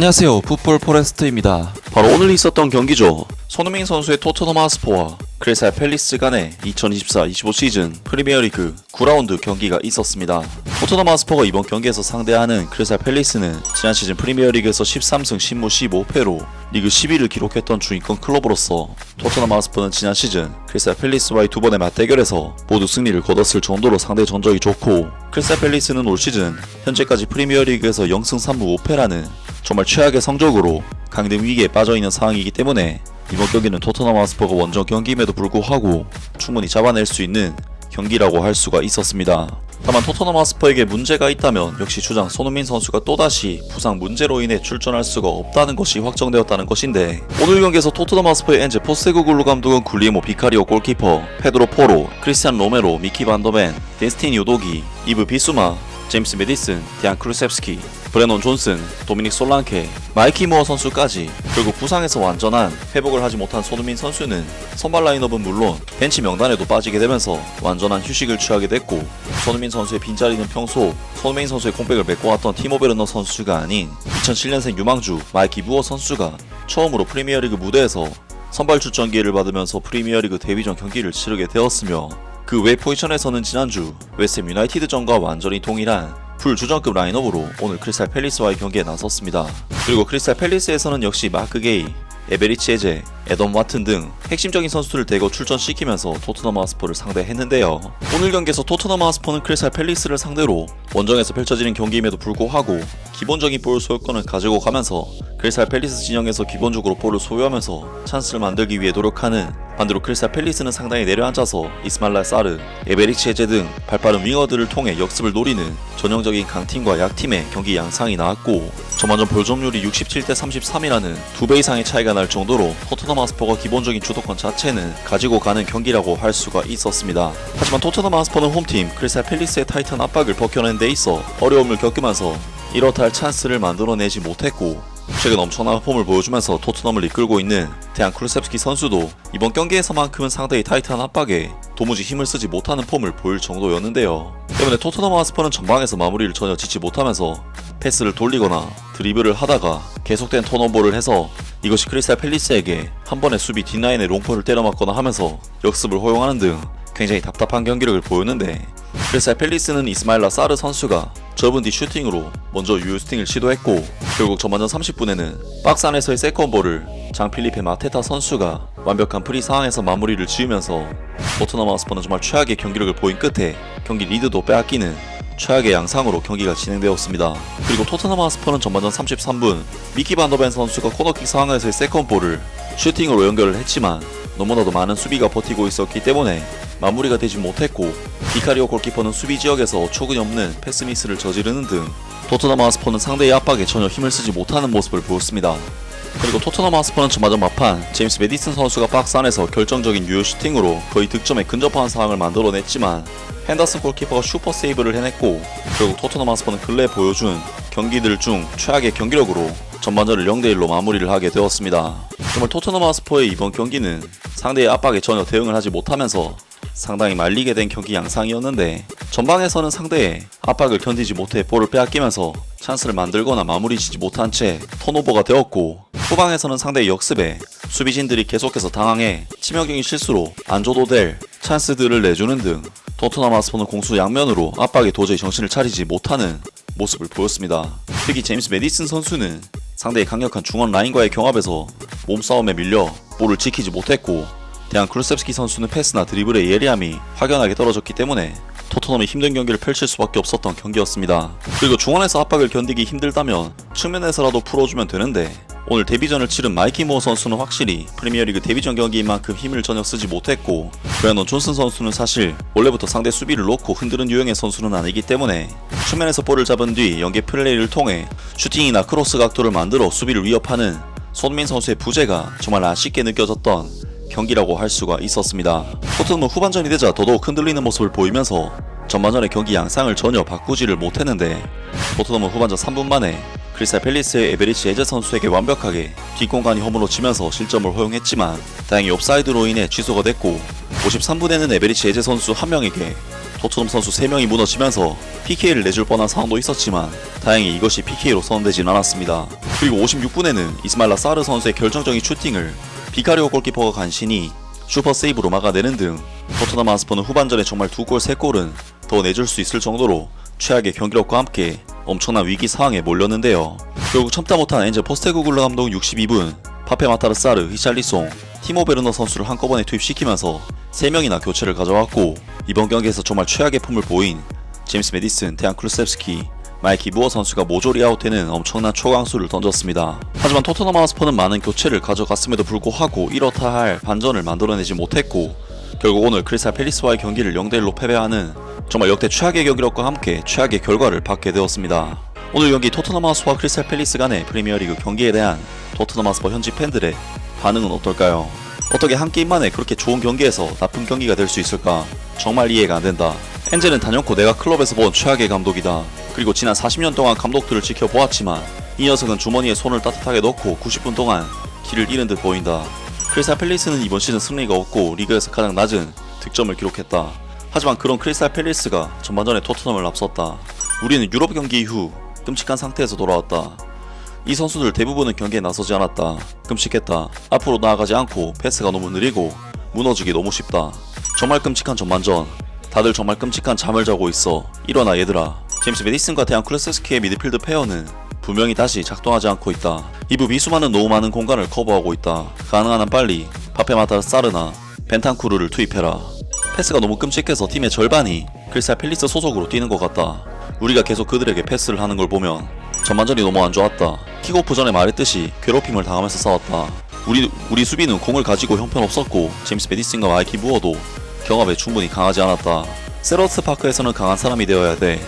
안녕하세요, 풋볼 포레스트입니다. 바로 오늘 있었던 경기죠. 손흥민 선수의 토트넘 하스퍼와 크리스탈 팰리스 간의 2024-25 시즌 프리미어리그 9라운드 경기가 있었습니다. 토트넘 하스퍼가 이번 경기에서 상대하는 크리스탈 팰리스는 지난 시즌 프리미어리그에서 13승 10무 15패로 리그 10위를 기록했던 중위권 클럽으로서 토트넘 하스퍼는 지난 시즌 크리스탈 팰리스와의 두 번의 맞대결에서 모두 승리를 거뒀을 정도로 상대 전적이 좋고, 크리스탈 팰리스는 올 시즌 현재까지 프리미어리그에서 0승 3무 5패라는 정말 최악의 성적으로 강등 위기에 빠져있는 상황이기 때문에 이번 경기는 토트넘 하스퍼가 원정 경기임에도 불구하고 충분히 잡아낼 수 있는 경기라고 할 수가 있었습니다. 다만 토트넘 하스퍼에게 문제가 있다면 역시 주장 손흥민 선수가 또다시 부상 문제로 인해 출전할 수가 없다는 것이 확정되었다는 것인데, 오늘 경기에서 토트넘 하스퍼의 엔제 포스테코글루 감독은 굴리에모 비카리오 골키퍼, 페드로 포로, 크리스티안 로메로, 미키 반더벤, 데스티니 요도기, 이브 비수마, 제임스 메디슨, 디안 크루셉스키, 브레논 존슨, 도미닉 솔랑케, 마이키 무어 선수까지 결국 부상에서 완전한 회복을 하지 못한 손흥민 선수는 선발 라인업은 물론 벤치 명단에도 빠지게 되면서 완전한 휴식을 취하게 됐고, 손흥민 선수의 빈자리는 평소 손흥민 선수의 공백을 메꿔왔던 티모 베르너 선수가 아닌 2007년생 유망주 마이키 무어 선수가 처음으로 프리미어리그 무대에서 선발 출전 기회를 받으면서 프리미어리그 데뷔전 경기를 치르게 되었으며, 그 외 포지션에서는 지난주 웨스트햄 유나이티드전과 완전히 동일한 풀주전급 라인업으로 오늘 크리스탈 팰리스와의 경기에 나섰습니다. 그리고 크리스탈 팰리스에서는 역시 마크 게이, 에베리치 에제, 에덤 와튼 등 핵심적인 선수들을 대거 출전시키면서 토트넘 하스퍼를 상대했는데요. 오늘 경기에서 토트넘 하스퍼는 크리스탈 팰리스를 상대로 원정에서 펼쳐지는 경기임에도 불구하고 기본적인 볼 소유권을 가지고 가면서 크리스탈 팰리스 진영에서 기본적으로 볼을 소유하면서 찬스를 만들기 위해 노력하는, 반대로 크리스탈 팰리스는 상당히 내려앉아서 이스마일라 사르, 에베리치 에제 등 발빠른 윙어들을 통해 역습을 노리는 전형적인 강팀과 약팀의 경기 양상이 나왔고, 전반전 볼 점유율이 67대 33이라는 2배 이상의 차이가 날 정도로 토트넘 하스퍼가 기본적인 주도권 자체는 가지고 가는 경기라고 할 수가 있었습니다. 하지만 토트넘 하스퍼는 홈팀 크리스탈 팰리스의 타이탄 압박을 벗겨내는 데 있어 어려움을 겪으면서 이렇다 할 찬스를 만들어내지 못했고, 최근 엄청난 폼을 보여주면서 토트넘을 이끌고 있는 데안 크루셉스키 선수도 이번 경기에서만큼은 상대의 타이트한 압박에 도무지 힘을 쓰지 못하는 폼을 보일 정도였는데요. 때문에 토트넘 하스퍼는 전방에서 마무리를 전혀 짓지 못하면서 패스를 돌리거나 드리블을 하다가 계속된 턴오버를 해서 이것이 크리스탈 팰리스에게 한 번의 수비 뒷라인에 롱포를 때려맞거나 하면서 역습을 허용하는 등 굉장히 답답한 경기력을 보였는데, 크리스탈 팰리스는 이스마일라 사르 선수가 좁은 뒤 슈팅으로 먼저 유효스팅을 시도했고, 결국 전반전 30분에는 박스 안에서의 세컨볼을 장필리페 마테타 선수가 완벽한 프리 상황에서 마무리를 지으면서 토트넘 하스퍼는 정말 최악의 경기력을 보인 끝에 경기 리드도 빼앗기는 최악의 양상으로 경기가 진행되었습니다. 그리고 토트넘 하스퍼는 전반전 33분 미키 반더벤 선수가 코너킥 상황에서의 세컨볼을 슈팅으로 연결을 했지만 너무나도 많은 수비가 버티고 있었기 때문에 마무리가 되지 못했고, 비카리오 골키퍼는 수비 지역에서 어처구니 없는 패스 미스를 저지르는 등 토트넘 하스퍼는 상대의 압박에 전혀 힘을 쓰지 못하는 모습을 보였습니다. 그리고 토트넘 하스퍼는 전반전 막판 제임스 메디슨 선수가 박스 안에서 결정적인 유효 슈팅으로 거의 득점에 근접한 상황을 만들어냈지만 핸더슨 골키퍼가 슈퍼 세이브를 해냈고, 결국 토트넘 하스퍼는 근래 보여준 경기들 중 최악의 경기력으로 전반전을 0대1로 마무리를 하게 되었습니다. 정말 토트넘 하스퍼의 이번 경기는 상대의 압박에 전혀 대응을 하지 못하면서 상당히 말리게 된 경기 양상이었는데, 전방에서는 상대의 압박을 견디지 못해 볼을 빼앗기면서 찬스를 만들거나 마무리 지지 못한 채 턴오버가 되었고, 후방에서는 상대의 역습에 수비진들이 계속해서 당황해 치명적인 실수로 안 줘도 될 찬스들을 내주는 등 토트넘 하스퍼는 공수 양면으로 압박에 도저히 정신을 차리지 못하는 모습을 보였습니다. 특히 제임스 메디슨 선수는 상대의 강력한 중원 라인과의 경합에서 몸싸움에 밀려 볼을 지키지 못했고, 데안 크루셉스키 선수는 패스나 드리블의 예리함이 확연하게 떨어졌기 때문에 토트넘이 힘든 경기를 펼칠 수밖에 없었던 경기였습니다. 그리고 중원에서 압박을 견디기 힘들다면 측면에서라도 풀어주면 되는데, 오늘 데뷔전을 치른 마이키 무어 선수는 확실히 프리미어리그 데뷔전 경기인 만큼 힘을 전혀 쓰지 못했고, 브레논 존슨 선수는 사실 원래부터 상대 수비를 놓고 흔드는 유형의 선수는 아니기 때문에 측면에서 볼을 잡은 뒤 연계 플레이를 통해 슈팅이나 크로스 각도를 만들어 수비를 위협하는 손흥민 선수의 부재가 정말 아쉽게 느껴졌던 경기라고 할 수가 있었습니다. 토트넘은 후반전이 되자 더더욱 흔들리는 모습을 보이면서 전반전의 경기 양상을 전혀 바꾸지를 못했는데, 토트넘은 후반전 3분 만에 크리스탈 팰리스의 에베리치 에제 선수에게 완벽하게 뒷공간이 허물어 지면서 실점을 허용했지만 다행히 옵사이드로 인해 취소가 됐고, 53분에는 에베리치 에제 선수 한 명에게 토트넘 선수 3명이 무너지면서 PK를 내줄 뻔한 상황도 있었지만 다행히 이것이 PK로 선언되진 않았습니다. 그리고 56분에는 이스마일라 사르 선수의 결정적인 슈팅을 비카리오 골키퍼가 간신히 슈퍼 세이브로 막아내는 등 토트넘 하스퍼는 후반전에 정말 2골 3골은 더 내줄 수 있을 정도로 최악의 경기력과 함께 엄청난 위기 상황에 몰렸는데요. 결국 참다 못한 엔젤 포스테코글루 감독은 62분 파페 마타르 사르, 히샬리송, 티모 베르너 선수를 한꺼번에 투입시키면서 3명이나 교체를 가져왔고 이번 경기에서 정말 최악의 폼을 보인 제임스 메디슨, 데안 클루셉스키, 마이키 무어 선수가 모조리 아웃되는 엄청난 초강수를 던졌습니다. 하지만 토트넘 하스퍼는 많은 교체를 가져갔음에도 불구하고 이렇다 할 반전을 만들어내지 못했고 결국 오늘 크리스탈 팰리스와의 경기를 0대1로 패배하는 정말 역대 최악의 경기력과 함께 최악의 결과를 받게 되었습니다. 오늘 경기 토트넘 하스퍼와 크리스탈 팰리스 간의 프리미어리그 경기에 대한 토트넘 하스퍼 현지 팬들의 반응은 어떨까요? 어떻게 한 게임 만에 그렇게 좋은 경기에서 나쁜 경기가 될 수 있을까? 정말 이해가 안 된다. 엔젤은 단연코 내가 클럽에서 본 최악의 감독이다. 그리고 지난 40년 동안 감독들을 지켜보았지만 이 녀석은 주머니에 손을 따뜻하게 넣고 90분 동안 길을 잃은 듯 보인다. 크리스탈 팰리스는 이번 시즌 승리가 없고 리그에서 가장 낮은 득점을 기록했다. 하지만 그런 크리스탈 팰리스가 전반전에 토트넘을 앞섰다. 우리는 유럽 경기 이후 끔찍한 상태에서 돌아왔다. 이 선수들 대부분은 경기에 나서지 않았다. 끔찍했다. 앞으로 나아가지 않고 패스가 너무 느리고 무너지기 너무 쉽다. 정말 끔찍한 전반전. 다들 정말 끔찍한 잠을 자고 있어. 일어나 얘들아. 제임스 메디슨과 데안 클루셉스키의 미드필드 페어는 분명히 다시 작동하지 않고 있다. 이부 비수만은 너무 많은 공간을 커버하고 있다. 가능한 한 빨리 파페 마타르 사르나 벤탄쿠르를 투입해라. 패스가 너무 끔찍해서 팀의 절반이 크리스탈 팰리스 소속으로 뛰는 것 같다. 우리가 계속 그들에게 패스를 하는 걸 보면 전반전이 너무 안 좋았다. 킥오프 전에 말했듯이 괴롭힘을 당하면서 싸웠다. 우리 수비는 공을 가지고 형편없었고 제임스 메디슨과 마이키 무어도 경합에 충분히 강하지 않았다. 셀러스 파크에서는 강한 사람이 되어야 돼.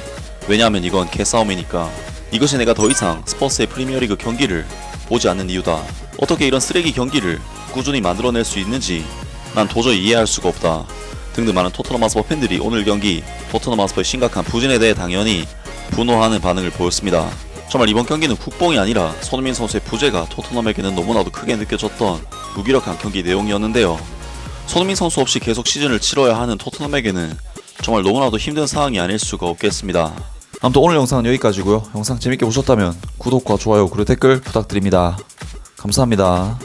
왜냐하면 이건 개싸움이니까. 이것이 내가 더 이상 스퍼스의 프리미어리그 경기를 보지 않는 이유다. 어떻게 이런 쓰레기 경기를 꾸준히 만들어낼 수 있는지 난 도저히 이해할 수가 없다. 등등 많은 토트넘 하스퍼 팬들이 오늘 경기 토트넘 하스퍼의 심각한 부진에 대해 당연히 분노하는 반응을 보였습니다. 정말 이번 경기는 국뽕이 아니라 손흥민 선수의 부재가 토트넘에게는 너무나도 크게 느껴졌던 무기력한 경기 내용이었는데요. 손흥민 선수 없이 계속 시즌을 치러야 하는 토트넘에게는 정말 너무나도 힘든 상황이 아닐 수가 없겠습니다. 아무튼 오늘 영상은 여기까지고요. 영상 재밌게 보셨다면 구독과 좋아요 그리고 댓글 부탁드립니다. 감사합니다.